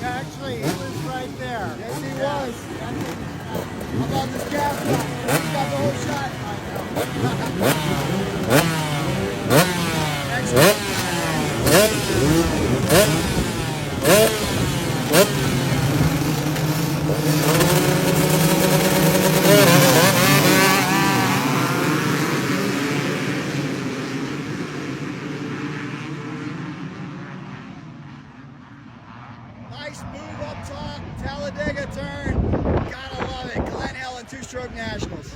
Actually, he was right there. Yes, he was. How about this gas guy? He got the whole shot. Excellent. Nice move up top, Talladega turn. Gotta love it. Glen Helen, two-stroke nationals.